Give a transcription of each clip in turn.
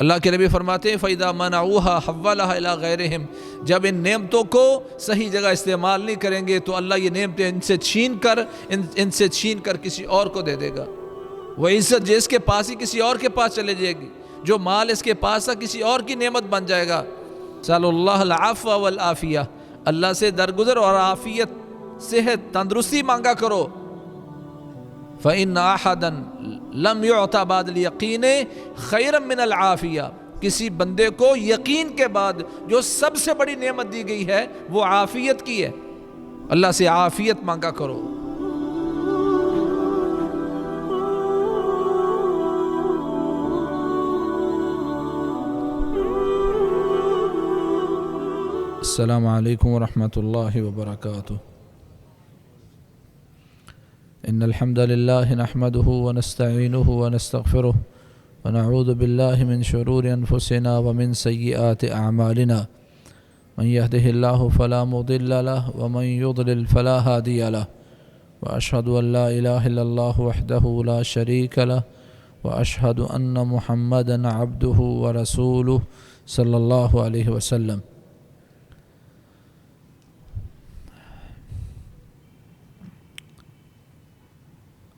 اللہ کے نبی فرماتے ہیں فَإِذَا مَنَعُوهَا حَوَّلَهَا إِلَىٰ غَيْرِهِمْ، جب ان نعمتوں کو صحیح جگہ استعمال نہیں کریں گے تو اللہ یہ نعمتیں ان سے چھین کر کسی اور کو دے دے گا۔ وہ عزت جس کے پاس ہی کسی اور کے پاس چلے جائے گی، جو مال اس کے پاس تھا کسی اور کی نعمت بن جائے گا۔ صلی اللہ العفو والعافیہ، اللہ سے درگزر اور عافیت، صحت، تندرستی مانگا کرو۔ فَإِنَّ أَحَدًا لَمْ يُعْطَ بَعْدَ الْيَقِينِ خَيْرًا مِنَ الْعَافِيَةِ، کسی بندے کو یقین کے بعد جو سب سے بڑی نعمت دی گئی ہے وہ عافیت کی ہے۔ اللہ سے عافیت مانگا کرو۔ السلام علیکم ورحمۃ اللہ وبرکاتہ۔ ان الحمد للہ نحمده ونستعینه ونستغفره ونعوذ باللہ من شرور انفسنا ومن سیئات اعمالنا، من يهده الله فلا مضل له ومن يضلل فلا هادي له، واشهد ان لا اله الا الله وحده لا شريك له، واشهد ان محمدا عبده ورسوله صلی اللہ علیہ وسلم۔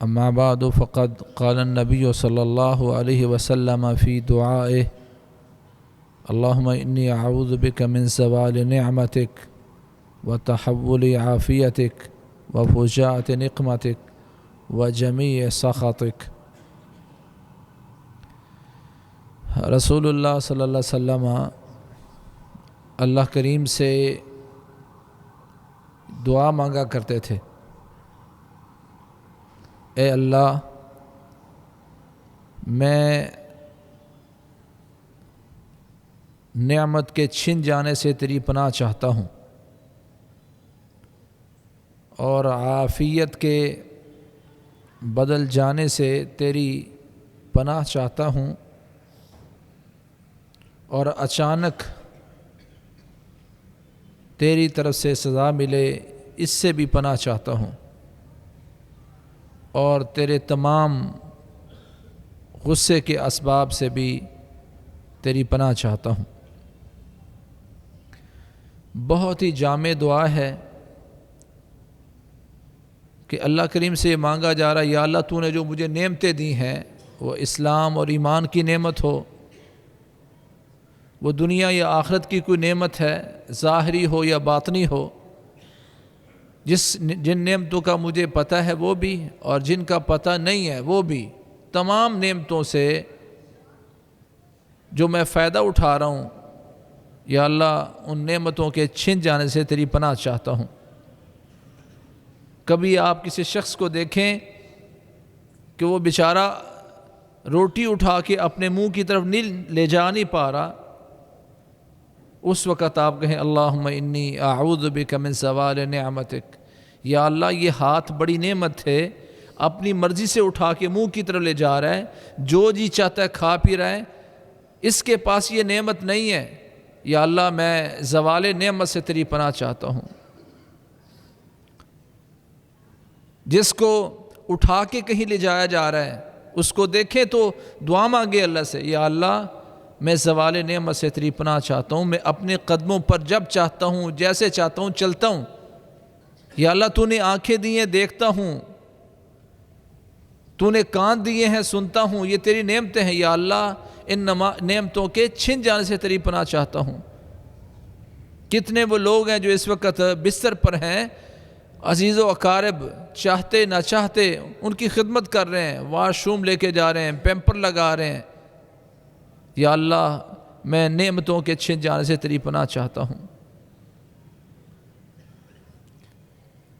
اما بعد فقد قال النبی صلی اللہ علیہ وسلم فی دعائه اللہم انی اعوذ بک من زوال نعمتک وتحول عافیتک وفجاءة نقمتک وجمیع سخطک۔ رسول اللہ صلی اللہ علیہ وسلم اللہ کریم سے دعا مانگا کرتے تھے، اے اللہ میں نعمت کے چھن جانے سے تیری پناہ چاہتا ہوں، اور عافیت کے بدل جانے سے تیری پناہ چاہتا ہوں، اور اچانک تیری طرف سے سزا ملے اس سے بھی پناہ چاہتا ہوں، اور تیرے تمام غصے کے اسباب سے بھی تیری پناہ چاہتا ہوں۔ بہت ہی جامع دعا ہے کہ اللہ کریم سے مانگا جا رہا ہے، یا اللہ تو نے جو مجھے نعمتیں دی ہیں وہ اسلام اور ایمان کی نعمت ہو، وہ دنیا یا آخرت کی کوئی نعمت ہے، ظاہری ہو یا باطنی ہو، جن نعمتوں کا مجھے پتہ ہے وہ بھی، اور جن کا پتہ نہیں ہے وہ بھی، تمام نعمتوں سے جو میں فائدہ اٹھا رہا ہوں، یا اللہ ان نعمتوں کے چھن جانے سے تیری پناہ چاہتا ہوں۔ کبھی آپ کسی شخص کو دیکھیں کہ وہ بیچارہ روٹی اٹھا کے اپنے منہ کی طرف لے جا نہیں پا رہا، اس وقت آپ کہیں اللہم انی اعوذ بک من زوال نعمتک، یا اللہ یہ ہاتھ بڑی نعمت ہے، اپنی مرضی سے اٹھا کے منہ کی طرف لے جا رہا ہے، جو جی چاہتا ہے کھا پی رہا ہے، اس کے پاس یہ نعمت نہیں ہے، یا اللہ میں زوال نعمت سے تیری پناہ چاہتا ہوں۔ جس کو اٹھا کے کہیں لے جایا جا رہا ہے اس کو دیکھیں تو دعا مانگے اللہ سے، یا اللہ میں زوال نعمت سے تیری پناہ چاہتا ہوں، میں اپنے قدموں پر جب چاہتا ہوں جیسے چاہتا ہوں چلتا ہوں، یا اللہ تو نے آنکھیں دی ہیں دیکھتا ہوں، تو نے کان دیے ہیں سنتا ہوں، یہ تیری نعمتیں ہیں، یا اللہ ان نعمتوں کے چھن جانے سے تیری پناہ چاہتا ہوں۔ کتنے وہ لوگ ہیں جو اس وقت بستر پر ہیں، عزیز و اقارب چاہتے نہ چاہتے ان کی خدمت کر رہے ہیں، واش روم لے کے جا رہے ہیں، پیمپر لگا رہے ہیں، یا اللہ میں نعمتوں کے چھن جانے سے تیری پناہ چاہتا ہوں۔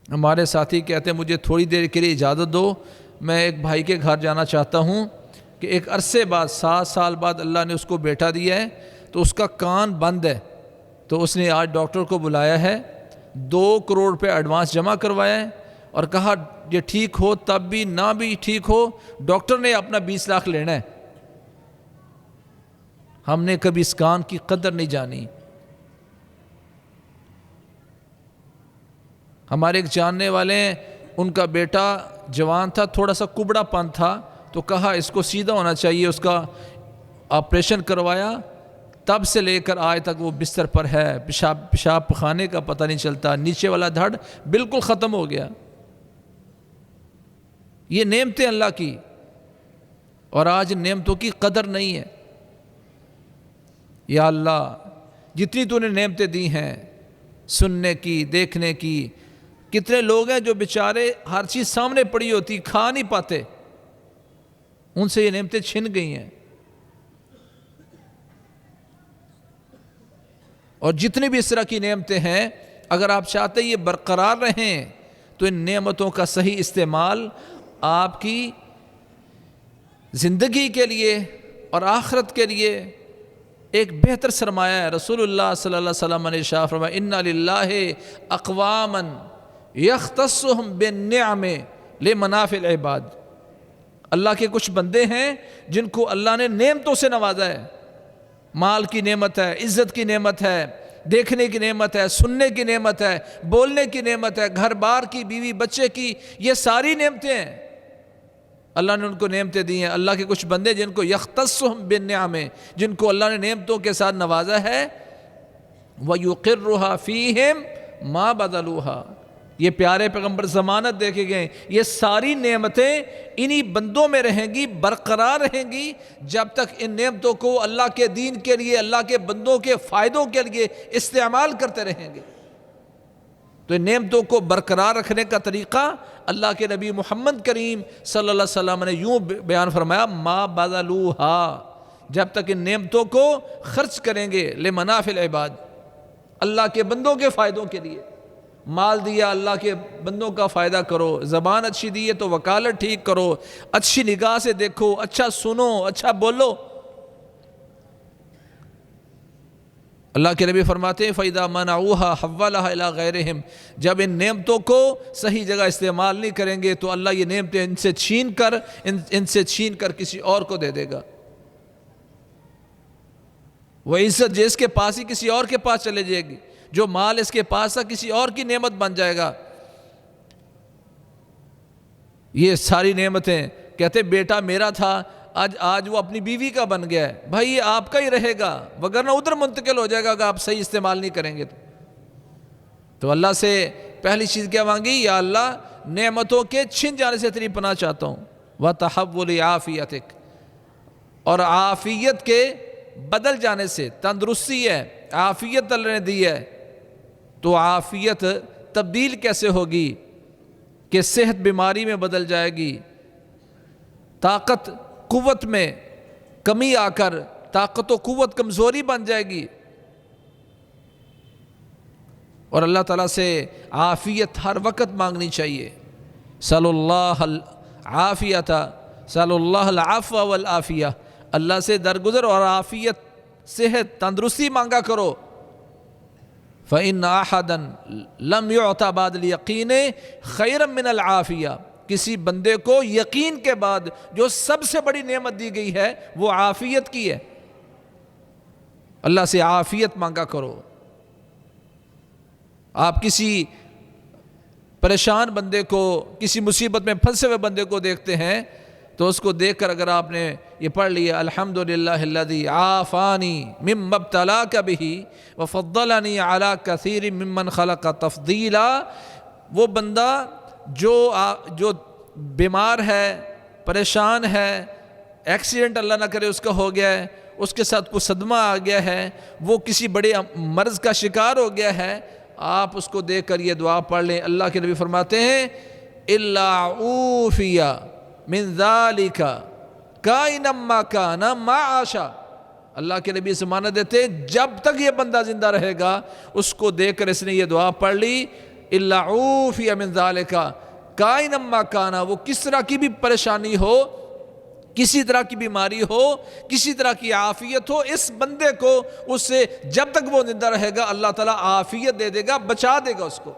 ہمارے ساتھی کہتے ہیں مجھے تھوڑی دیر کے لیے اجازت دو، میں ایک بھائی کے گھر جانا چاہتا ہوں کہ ایک عرصے بعد 7 سال بعد اللہ نے اس کو بیٹا دیا ہے، تو اس کا کان بند ہے، تو اس نے آج ڈاکٹر کو بلایا ہے، 2 کروڑ روپے ایڈوانس جمع کروایا ہے، اور کہا یہ ٹھیک ہو تب بھی نہ بھی ٹھیک ہو ڈاکٹر نے اپنا 20 لاکھ لینا ہے۔ ہم نے کبھی اس کان کی قدر نہیں جانی۔ ہمارے ایک جاننے والے ہیں، ان کا بیٹا جوان تھا، تھوڑا سا کبڑا پن تھا، تو کہا اس کو سیدھا ہونا چاہیے، اس کا آپریشن کروایا تب سے لے کر آج تک وہ بستر پر ہے، پیشاب پخانے کا پتہ نہیں چلتا، نیچے والا دھڑ بالکل ختم ہو گیا۔ یہ نعمتیں اللہ کی، اور آج نعمتوں کی قدر نہیں ہے۔ یا اللہ جتنی تو نے نعمتیں دی ہیں، سننے کی، دیکھنے کی، کتنے لوگ ہیں جو بیچارے ہر چیز سامنے پڑی ہوتی کھا نہیں پاتے، ان سے یہ نعمتیں چھن گئی ہیں۔ اور جتنی بھی اس طرح کی نعمتیں ہیں، اگر آپ چاہتے یہ برقرار رہیں تو ان نعمتوں کا صحیح استعمال آپ کی زندگی کے لیے اور آخرت کے لیے ایک بہتر سرمایہ ہے۔ رسول اللہ صلی اللہ علیہ وسلم نے ارشاد فرمایا ان للہ اقواما یختصهم بالنعم لمنافع العباد، اللہ کے کچھ بندے ہیں جن کو اللہ نے نعمتوں سے نوازا ہے، مال کی نعمت ہے، عزت کی نعمت ہے، دیکھنے کی نعمت ہے، سننے کی نعمت ہے، بولنے کی نعمت ہے، گھر بار کی، بیوی بچے کی، یہ ساری نعمتیں ہیں، اللہ نے ان کو نعمتیں دی ہیں۔ اللہ کے کچھ بندے جن کو یختصهم بالنعم، جن کو اللہ نے نعمتوں کے ساتھ نوازا ہے، وَيُقِرُّهَا فِيهِمْ مَا بَذَلُوهَا، یہ پیارے پیغمبر ضمانت دے کے گئے یہ ساری نعمتیں انہی بندوں میں رہیں گی، برقرار رہیں گی، جب تک ان نعمتوں کو اللہ کے دین کے لیے، اللہ کے بندوں کے فائدوں کے لیے استعمال کرتے رہیں گے۔ تو ان نعمتوں کو برقرار رکھنے کا طریقہ اللہ کے نبی محمد کریم صلی اللہ علیہ وسلم نے یوں بیان فرمایا ما بذلوها، جب تک ان نعمتوں کو خرچ کریں گے لمنافع العباد، اللہ کے بندوں کے فائدوں کے لیے۔ مال دیا اللہ کے بندوں کا فائدہ کرو، زبان اچھی دی ہے تو وکالت ٹھیک کرو، اچھی نگاہ سے دیکھو، اچھا سنو، اچھا بولو۔ اللہ کے نبی فرماتے ہیں فَإِذَا مَنَعُوهَا حَوَّلَهَا إِلَىٰ غَيْرِهِمْ، جب ان نعمتوں کو صحیح جگہ استعمال نہیں کریں گے تو اللہ یہ نعمتیں ان سے چھین کر کسی اور کو دے دے گا۔ وہ عزت جس کے پاس ہی کسی اور کے پاس چلے جائے گی، جو مال اس کے پاس تھا کسی اور کی نعمت بن جائے گا۔ یہ ساری نعمتیں کہتے بیٹا میرا تھا، آج وہ اپنی بیوی کا بن گیا ہے، بھائی یہ آپ کا ہی رہے گا، وگرنہ ادھر منتقل ہو جائے گا اگر آپ صحیح استعمال نہیں کریں گے تو اللہ سے پہلی چیز کیا مانگی؟ یا اللہ نعمتوں کے چھن جانے سے تیری پناہ چاہتا ہوں، وَتَحَوُّلِ عَافِيَتِكَ، اور عافیت کے بدل جانے سے، تندرستی ہے، عافیت اللہ نے دی ہے تو عافیت تبدیل کیسے ہوگی کہ صحت بیماری میں بدل جائے گی، طاقت قوت میں کمی آ کر طاقت و قوت کمزوری بن جائے گی۔ اور اللہ تعالیٰ سے عافیت ہر وقت مانگنی چاہیے۔ صلی اللہ العافیت، صلی اللہ العفو والعافیہ، اللہ سے درگزر اور عافیت، صحت، تندرستی مانگا کرو۔ فَإِنَّ أَحَدًا لَمْ يُعْطَ بَعْدَ الْيَقِينِ خَيْرًا مِنَ الْعَافِيَةِ، کسی بندے کو یقین کے بعد جو سب سے بڑی نعمت دی گئی ہے وہ عافیت کی ہے۔ اللہ سے عافیت مانگا کرو۔ آپ کسی پریشان بندے کو، کسی مصیبت میں پھنسے ہوئے بندے کو دیکھتے ہیں تو اس کو دیکھ کر اگر آپ نے یہ پڑھ لیا الحمدللہ الذی عافانی مما ابتلاک بہ وفضلنی علی کثیر ممن خلق تفضیلا، وہ بندہ جو بیمار ہے، پریشان ہے، ایکسیڈنٹ اللہ نہ کرے اس کا ہو گیا ہے، اس کے ساتھ کوئی صدمہ آ گیا ہے، وہ کسی بڑے مرض کا شکار ہو گیا ہے، آپ اس کو دیکھ کر یہ دعا پڑھ لیں۔ اللہ کے نبی فرماتے ہیں الا عوفی من ذالک کائنا ما کان ما عاشا، اللہ کے نبی ضمانت دیتے جب تک یہ بندہ زندہ رہے گا اس کو دیکھ کر اس نے یہ دعا پڑھ لی الا عوفی من ذالک کائنا ما کان، وہ کس طرح کی بھی پریشانی ہو، کسی طرح کی بیماری ہو، کسی طرح کی عافیت ہو، اس بندے کو اس سے جب تک وہ زندہ رہے گا اللہ تعالیٰ عافیت دے دے گا، بچا دے گا اس کو،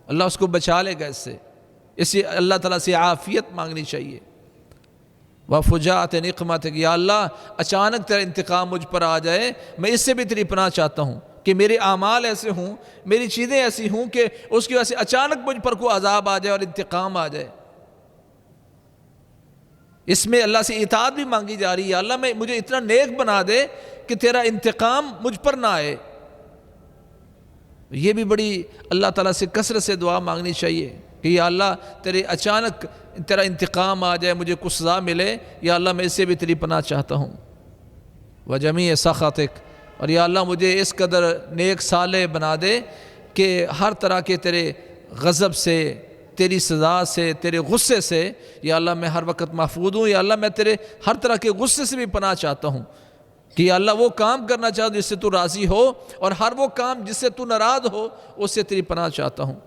اللہ اس کو بچا لے گا اس سے اللہ تعالیٰ سے عافیت مانگنی چاہیے۔ وَفُجَاءَتِ نِقْمَتِكَ، یا اللہ اچانک تیرا انتقام مجھ پر آ جائے، میں اس سے بھی تیری پناہ چاہتا ہوں کہ میرے اعمال ایسے ہوں، میری چیزیں ایسی ہوں کہ اس کی وجہ سے اچانک مجھ پر کوئی عذاب آ جائے اور انتقام آ جائے۔ اس میں اللہ سے اطاعت بھی مانگی جا رہی ہے، اللہ مجھے اتنا نیک بنا دے کہ تیرا انتقام مجھ پر نہ آئے۔ یہ بھی بڑی اللہ تعالیٰ سے کثرت سے دعا مانگنی چاہیے کہ یا اللہ تیرے اچانک تیرا انتقام آ جائے، مجھے کچھ سزا ملے، یا اللہ میں اس سے بھی تیری پناہ چاہتا ہوں۔ وجمیع سخطک، اور یا اللہ مجھے اس قدر نیک صالح بنا دے کہ ہر طرح کے تیرے غضب سے، تیری سزا سے، تیرے غصے سے یا اللہ میں ہر وقت محفوظ ہوں۔ یا اللہ میں تیرے ہر طرح کے غصے سے بھی پناہ چاہتا ہوں کہ یا اللہ وہ کام کرنا چاہتا ہوں جس سے تو راضی ہو، اور ہر وہ کام جس سے تو ناراض ہو اس سے تیری پناہ چاہتا ہوں۔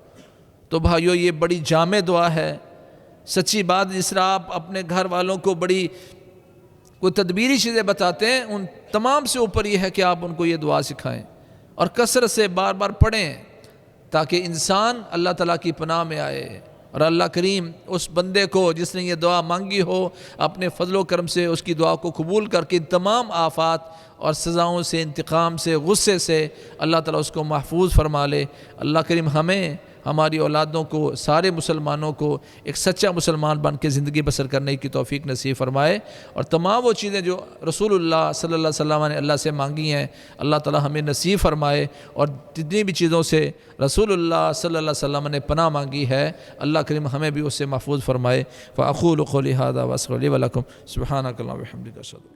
تو بھائیو یہ بڑی جامع دعا ہے، سچی بات جس طرح آپ اپنے گھر والوں کو بڑی کوئی تدبیری چیزیں بتاتے ہیں، ان تمام سے اوپر یہ ہے کہ آپ ان کو یہ دعا سکھائیں اور کثرت سے بار بار پڑھیں تاکہ انسان اللہ تعالیٰ کی پناہ میں آئے، اور اللہ کریم اس بندے کو جس نے یہ دعا مانگی ہو اپنے فضل و کرم سے اس کی دعا کو قبول کر کے تمام آفات اور سزاؤں سے، انتقام سے، غصے سے اللہ تعالیٰ اس کو محفوظ فرما لے۔ اللہ کریم ہمیں، ہماری اولادوں کو، سارے مسلمانوں کو ایک سچا مسلمان بن کے زندگی بسر کرنے کی توفیق نصیب فرمائے، اور تمام وہ چیزیں جو رسول اللہ صلی اللہ علیہ وسلم نے اللہ سے مانگی ہیں اللہ تعالیٰ ہمیں نصیب فرمائے، اور جتنی بھی چیزوں سے رسول اللہ صلی اللہ علیہ وسلم نے پناہ مانگی ہے اللہ کریم ہمیں بھی اس سے محفوظ فرمائے۔ فاقول قولی ھذا واستغفر لی ولکم سبحانک اللہم وبحمدک اشہد